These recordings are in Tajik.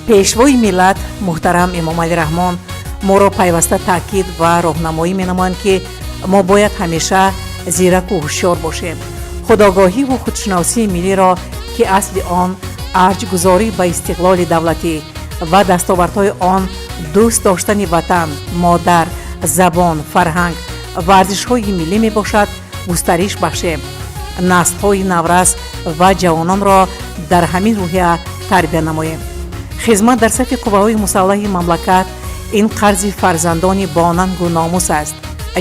пешвои миллат муҳтарам Эмомалӣ Раҳмон моро пайваста таъкид ва роҳнамоӣ менамоянд, ки мо бояд ҳамеша зираку ҳушёр бошем. худогоҳиву худшиносии миллиро, ки асли он арҷгузорӣ ба истиқлоли давлатӣ ва дастовардҳои он дӯст доштани ватан, модар, забон, фарҳанг ва арзишҳои миллӣ мебошад, густариш бахшем. наслҳои наврас ва ҷавононро дар ҳамин рӯҳия тарбия намоем. хизмат дар сафи қувваҳои мусаллаҳи мамлакат ин қарзи фарзандони бонангу номус аст.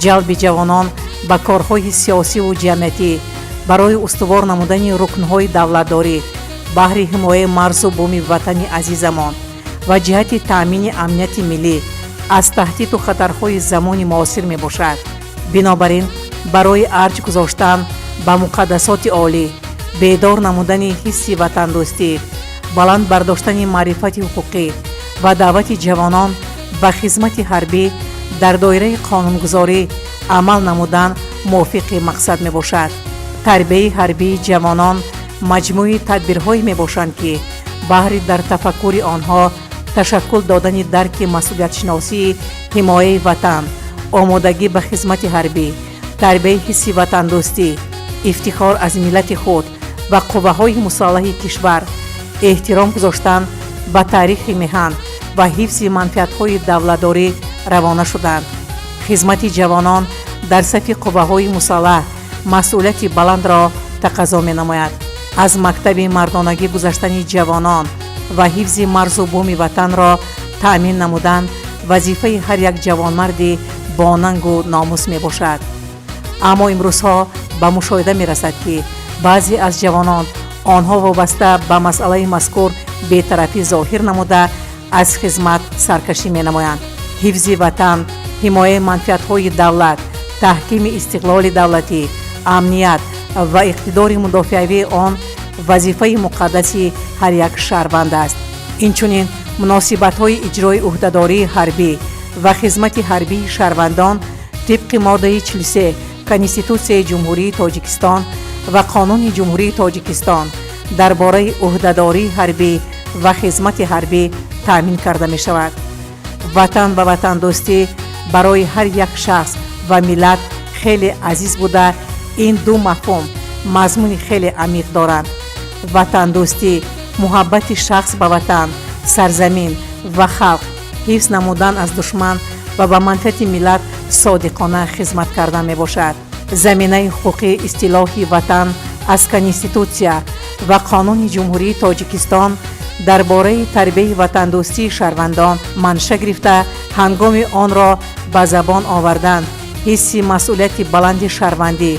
ҷалби ҷавонон ба корҳои сиёсиву ҷамъиятӣ барои устувор намудани рукнҳои давлатдорӣ баҳри ҳимояи марзу буми ватани азизамон ва ҷиҳати таъмини амнияти миллӣ аз таҳдиду хатарҳои замони муосир мебошад. бинобар ин барои арҷ гузоштан ба муқаддасоти олӣ, бедор намудани ҳисси ватандӯстӣ, баланд бардоштани маърифати ҳуқуқӣ ва даъвати ҷавонон ба хизмати ҳарбӣ дар доираи қонунгузорӣ амал намудан мувофиқи мақсад мебошад. тарбияи ҳарбии ҷавонон маҷмӯи тадбирҳое мебошанд, ки баҳри дар тафаккури онҳо ташаккул додани дарки масъулиятшиносии ҳимояи ватан, омодагӣ ба хизмати ҳарбӣ, тарбияи ҳисси ватандӯстӣ, ифтихор аз миллати худ ва қувваҳои мусаллаҳи кишвар, эҳтиром гузоштан ба таърихи меҳан ва ҳифзи манфиатҳои давлатдорӣ равона шуданд. хизмати ҷавонон дар сафи қувваҳои мусаллаҳ масъулияти баландро тақазо менамояд. аз мактаби мардонагӣ гузаштани ҷавонон ва ҳифзи марзу буми ватанро таъмин намудан вазифаи ҳар як ҷавонмарди бонангу номус мебошад. аммо имрӯзҳо ба мушоҳида мерасад, ки баъзе аз ҷавонон онҳо вобаста ба масъалаи мазкур бетарафӣ зоҳир намуда аз хизмат саркашӣ менамоянд. ҳифзи ватан, ҳимояи манфиатҳои давлат, таҳкими истиқлоли давлатӣ, амният ва иқтидори мудофиавии он вазифаи муқаддаси ҳар як шаҳрванд аст. инчунин муносибатҳои иҷрои ӯҳдадории ҳарбӣ ва хизмати ҳарбии шаҳрвандон тибқи моддаи 43 Конститутсияи Ҷумҳурии Тоҷикистон ва Қонуни Ҷумҳурии Тоҷикистон дар бораи ӯҳдадории ҳарбӣ ва хизмати ҳарбӣ таъмин карда мешавад. ватан ва ватандӯстӣ барои ҳар як шахс ва миллат хеле азиз буда, ин ду мафҳум мазмуни хеле амиқ доранд. ватандӯстӣ муҳаббати шахс ба ватан, сарзамин ва халқ, ҳифз намудан аз душман ва ба манфиати миллат содиқона хизмат кардан мебошад. заминаи ҳуқуқи истилоҳи ватан аз Конститутсия ва Қонуни Ҷумҳурии Тоҷикистон дар бораи тарбияи ватандӯстии шаҳрвандон манша гирифта, ҳангоми онро ба забон овардан ҳисси масъулияти баланди шаҳрвандӣ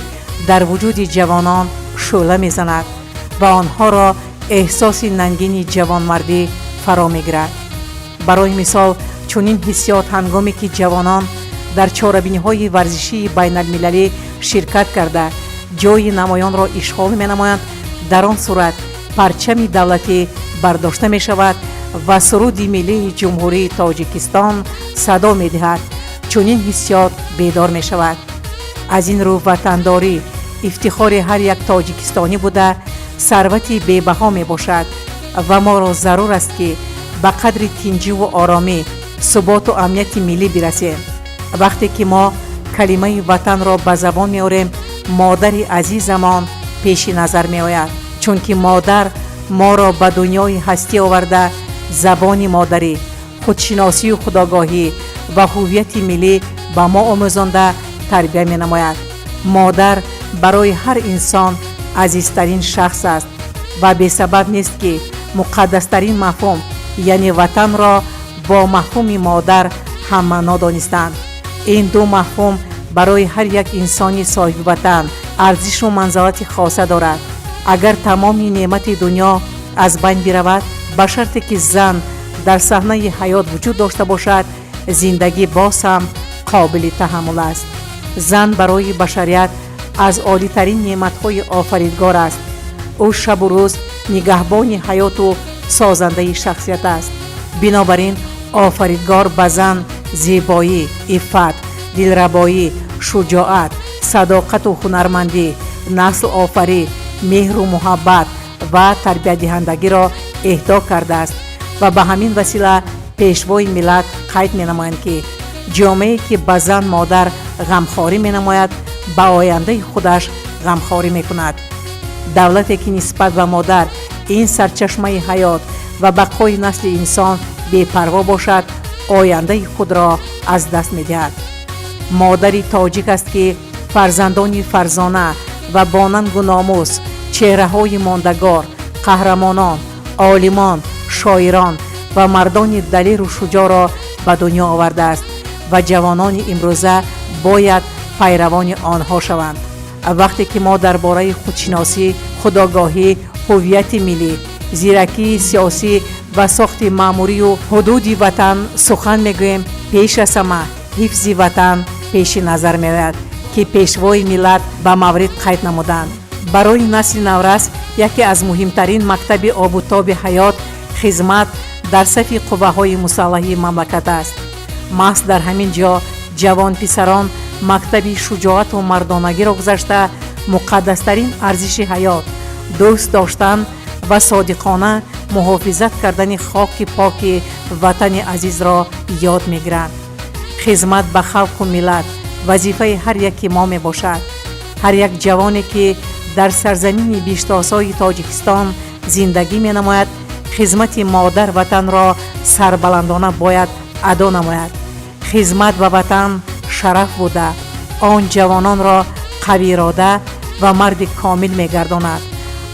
дар вуҷуди ҷавонон шӯъла мезанад ва онҳоро эҳсоси нангини ҷавонмардӣ фаро мегирад. барои мисол, чунин ҳиссиёт ҳангоме ки ҷавонон дар чорабиниҳои варзишии байналмилалӣ ширкат карда ҷои намоёнро ишғол менамоянд, дар он сурат парчами давлатӣ бардошта мешавад ва суруди миллии ҷумҳурии Тоҷикистон садо медиҳад. чунин ҳиссиёт бедор мешавад. аз ин рӯ ватандорӣ ифтихори ҳар як тоҷикистонӣ буда сарвати бебаҳо мебошад ва моро зарур аст, ки ба қадри тинҷиву оромӣ, суботу амнияти миллӣ бирасем. вақте ки мо калимаи ватанро ба забон меорем, модари азизамон пеши назар меояд, чунки модар моро ба дунёи ҳастӣ оварда забони модарӣ, худшиносию худогоҳӣ ва ҳуввияти миллӣ ба мо омӯзонда тарбия менамояд. модар барои ҳар инсон азизтарин шахс аст ва бесабаб нест, ки муқаддастарин мафҳум, яъне ватанро бо мафҳуми модар ҳаммаъно донистанд. ин ду мафҳум барои ҳар як инсони соҳиби ватан арзишу манзилати хоса дорад. агар тамоми неъмати дунё аз байн биравад, ба шарте ки зан дар саҳнаи ҳаёт вуҷуд дошта бошад, зиндагӣ боз ҳам қобили таҳаммул аст. зан барои башарият аз олитарин неъматҳои офаридгор аст. ӯ шабу рӯз нигаҳбони ҳаёту созандаи шахсият аст. бинобар ин офаридгор ба зан зебоӣ, иффат, дилрабоӣ, шуҷоат, садоқату ҳунармандӣ, наслу офарӣ, меҳру муҳаббат ва тарбиятдиҳандагиро эҳдо кардааст و به همین وسیله پیشوای ملت قید می نمایند که جامعه‌ای که به زن مادر غمخواری می نماید به آینده خودش غمخواری می کند. دولتی که نسبت به مادر این سرچشمه حیات و بقای نسل انسان بی‌پروا باشد آینده خود را از دست می دهد. مادری تاجیک است که فرزندانی فرزانه و باننگ و ناموس، چهره‌های ماندگار، قهرمانان، عالمان، شاعران و مردان دلیر و شجاع را به دنیا آورده است و جوانان امروزه باید پیروان آنها شوند. وقتی که ما درباره خودشناسی، خودآگاهی، هویت ملی، زیرکی سیاسی و ساخت مأموری و حدود وطن سخن میگوییم، پیش از همه حفظ وطن پیش نظر میآید که پیشوای ملت به مورد قید نمودند. برای نسل نورس یکی از مهمترین مکتب آب و تاب حیات خدمت در صف قوه‌های مسلحه مملکت است. محض در همین جا جوان پسران مکتب شجاعت و مردانگی را گذاشته مقدسترین ارزش حیات، دوست داشتن و صادقانه محافظت کردن خاک پاک وطن عزیز را یاد می‌گیرند. خدمت به خلق و ملت وظیفه هر یک ما می باشد. هر یک جوانی که در سرزمین بیشتاسای تاجیکستان زندگی می نماید خدمت مادر وطن را سربلندانه باید ادا نماید. خدمت به وطن شرف بوده آن جوانان را قوی اراده و مرد کامل می گرداند.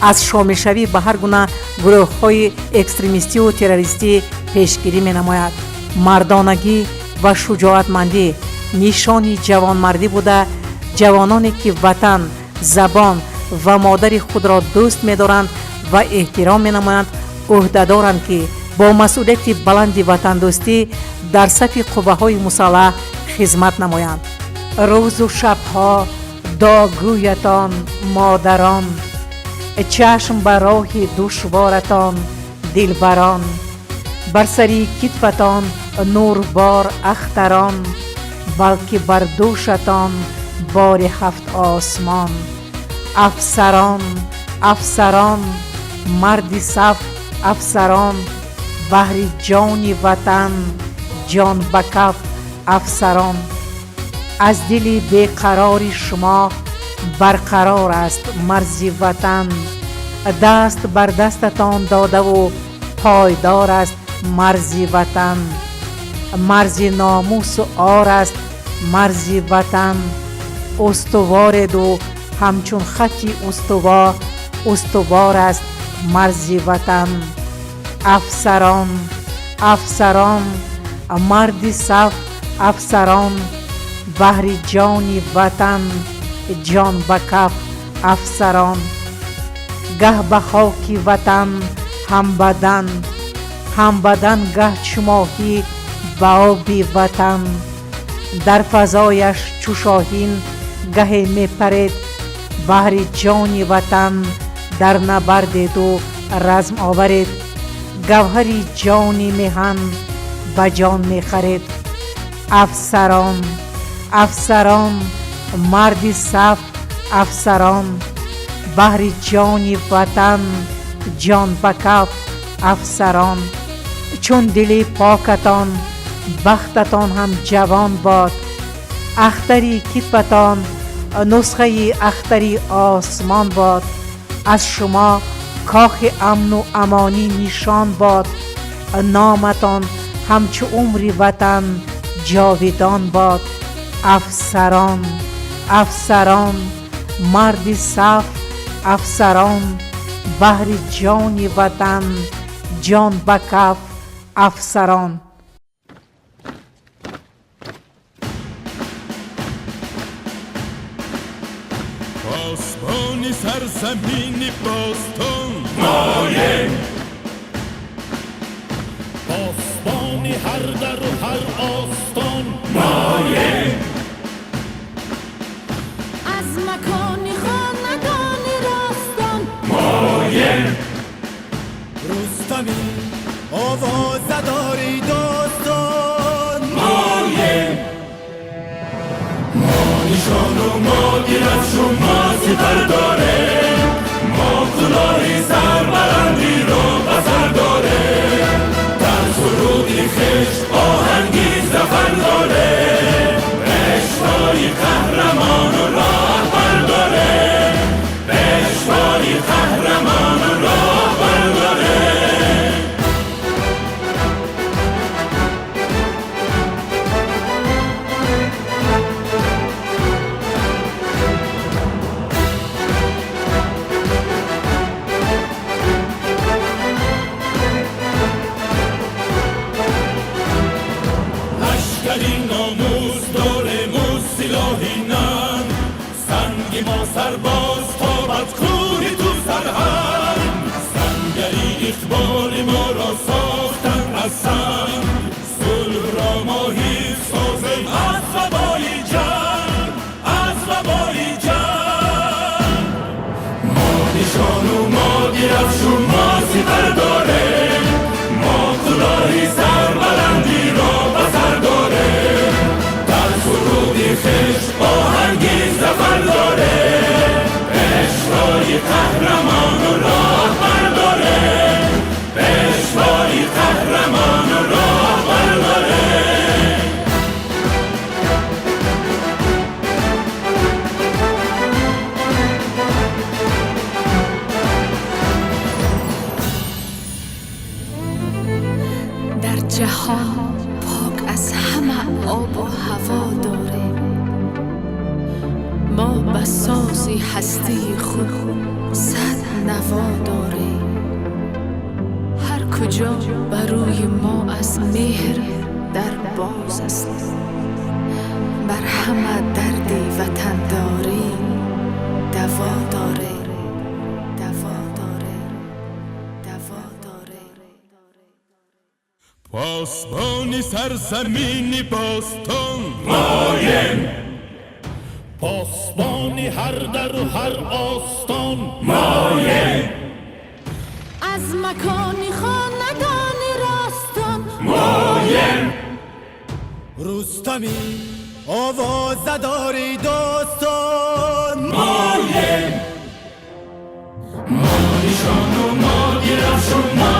از شامل شوی به هر گونه گروه های اکستریمیستی و تروریستی پیشگیری می نماید. مردانگی و شجاعتمندی نشانی جوانمردی بوده. جوانانی که وطن، زبان و مادر خود را دوست می دارند و احترام می نمایند عهده‌دارند که با مسئولیت بلند وطن دوستی در صف قوه‌های مسلح خدمت نمایند. روز و شبها داغگویتان مادران، چشم بر راه دشوارتان دلبران، بر سری کتفتان نوربار اختران، بلکه بر دوشتان بار هفت آسمان. افسران افسران مرد صف افسران، بهر جان وطن جان به کف افسران. از دل بیقرار شما برقرار است مرز وطن، دست بر دستتان داده و پایدار است مرز وطن. مرز ناموس و عار است مرز وطن، استوار دو همچون خطی استوار است مرز وطن. افسران افسران مرد صف افسران، بهر جان وطن جان به کف افسران. گه به خاک وطن هم بدن گه چماهی به آب وطن، در فضایش چو شاهین گه می پرید بهر جان وطن، در نبرد دو رزم آورید گوهری جان میهن به جان می خرید. افسران افسران مرد صف افسران، بهر جان وطن جان به کف افسران. چون دل پاکتان بختتان هم جوان باد، اختری کتفتان نسخه اختری آسمان باد. از شما کاخ امن و امانی نشان باد، نامتان همچو عمر وطن جاودان باد. افسران افسران مرد صف افسران، بهر جان وطن جان به کف افسران. پاسبان سرزمین باستان مایه، پاسبان هر در و هر آستان مایه، از مکان خاندان راستان مایه، رستمی آوازداری داستان مایه. ما نشان و ما گیرد شما سپر داره، ما کلاهی سربلندی رو بسر داره. شاهینان سنگی ما سرباز تابد کوهی تو سرهنگ سنگری اقبال ما را ساختن از سنگ صلح را ما هیچ سازیم از وبای جنگ از وبای جنگ ما نشان و ما درفشون ما سپر داره ما کلاهی سربلندی را بسر داره در سرودی خشت آهنگی زفر داره پیشوای قهرمان و راهبر داره پیشوای قهرمان و راهبر داره در جهان پاک از همه آب و هوا داره ما بسازی هستی خود صد نوا داره هر کجا بروی ما از مهر در باز است بر همه درد وطن داری دوا داره دوا داره دوا داره پاسبانی سرزمینی باستان مایم پاسبانی هر در و هر آستان مایم از مکانی خاندانی راستان مایم رستمی آوازداری داستان مایم ما نشان و ما درفشون ما